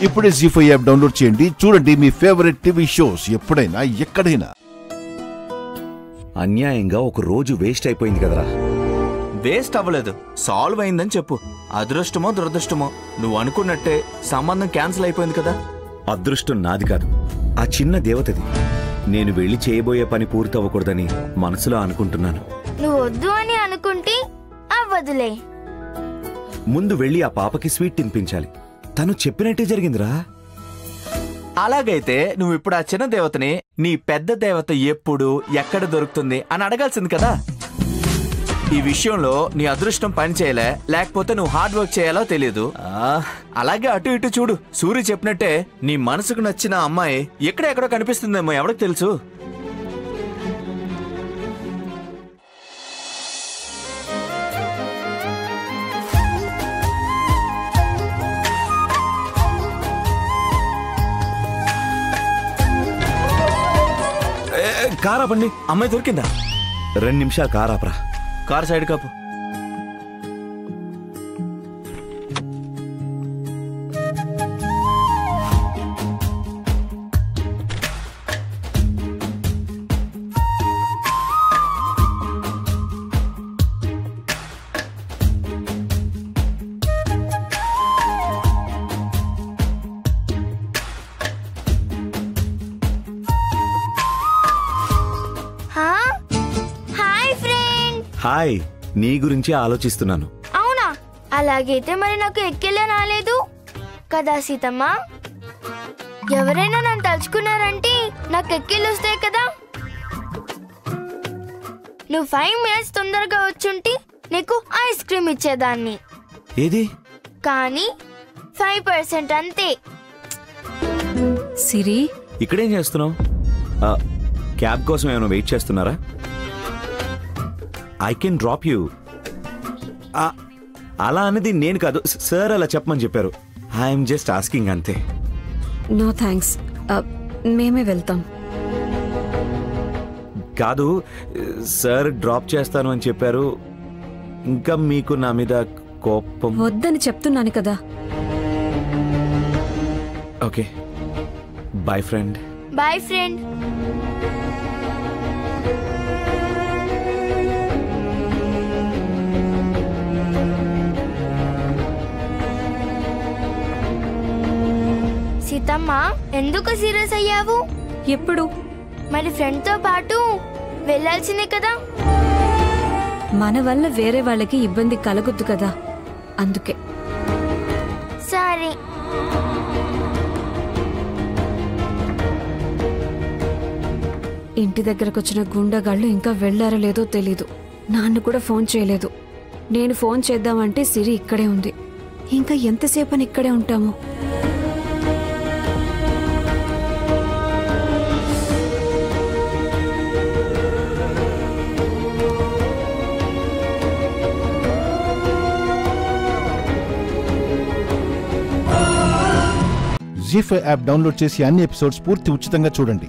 ఇప్పుడే జీ5 app download చేయండి. చూడండి మీ ఫేవరెట్ టీవీ షోస్ ఎప్పుడైనా ఎక్కడైనా. అన్యాయంగా ఒక రోజు వేస్ట్ అయిపోయింది కదరా. వేస్ట్ అవ్వలేదు, సాల్వ్ అయిందని చెప్పు. అదృష్టమో దురదృష్టమో నువ్వు అనుకున్నట్టే సంబంధం క్యాన్సిల్ అయిపోయింది కదా. అదృష్టం నాది కాదు, ఆ చిన్న దేవతది. నేను వెళ్ళి చేయబోయే పని పూర్తవ్వకూడదని మనసులో అనుకుంటున్నాను. నువ్వు వద్దు అని అనుకుంటే అవ్వదులే. ముందు వెళ్ళి ఆ పాపకి స్వీట్ తినిపించాలి. తను చెప్పినట్టే జరిగిందిరా. అలాగైతే నువ్వు ఇప్పుడు ఆ చిన్న దేవతని నీ పెద్ద దేవత ఎప్పుడు ఎక్కడ దొరుకుతుంది అని అడగాల్సింది కదా. ఈ విషయంలో నీ అదృష్టం పని చేయలే, లేకపోతే నువ్వు హార్డ్ వర్క్ చేయాలో తెలియదు. అలాగే అటు ఇటు చూడు. సూర్య చెప్పినట్టే నీ మనసుకు నచ్చిన అమ్మాయి ఎక్కడెక్కడో కనిపిస్తుందేమో, ఎవరికి తెలుసు. కారాపండి. అమ్మాయి దొరికిందా? 2 నిమిషాలు కారాపరా. కార్ సైడ్ కాపు. హాయ్, నీ గురించి ఆలోచిస్తున్నాను. అవునా? అలాగైతే మరి నాకు ఎక్కెళ్ళే రాలేదు కదా సీతమ్మ. ఎవరైనా నన్ను తలుచుకున్నారంటే నాకు ఎక్కెళ్ళు వస్తాయి కదా. నువ్వు 5 minutes తొందరగా వచ్చుంటే నీకు ఐస్ క్రీమ్ ఇచ్చేదాన్ని. ఏది? కానీ 5% అంతే. సిరి, ఇక్కడేం చేస్తున్నావు? క్యాబ్ కోసం ఏమైనా వెయిట్ చేస్తున్నారా? I can drop you. అలా అనేది నేను కాదు, సార్ అలా చెప్పమని చెప్పారు. ఐఎమ్ జస్ట్ ఆస్కింగ్ అంతే. నో థ్యాంక్స్, మేమే వెళ్తాం. కాదు, సార్ డ్రాప్ చేస్తాను అని చెప్పారు. ఇంకా మీకు నా మీద కోపం? వద్దని చెప్తున్నాను కదా. Okay, boy friend. Boy friend. Seethamma, ఎందుకు సీరియస్ అయ్యావు? ఎప్పుడు? మరి ఫ్రెండ్ తో పాటు వెళ్ళాల్సిందే కదా. మన వల్ల వేరే వాళ్ళకి ఇబ్బంది కలగొద్దు కదా, అందుకే. సరే. ఇంటి దగ్గరకు వచ్చిన గుండగాళ్ళు ఇంకా వెళ్లారో లేదో తెలీదు. నాన్న కూడా ఫోన్ చేయలేదు. నేను ఫోన్ చేద్దామంటే సిరి ఇక్కడే ఉంది. ఇంకా ఎంతసేపని ఇక్కడే ఉంటాము? జీ5 యాప్ డౌన్లోడ్ చేసి అన్ని ఎపిసోడ్స్ పూర్తి ఉచితంగా చూడండి.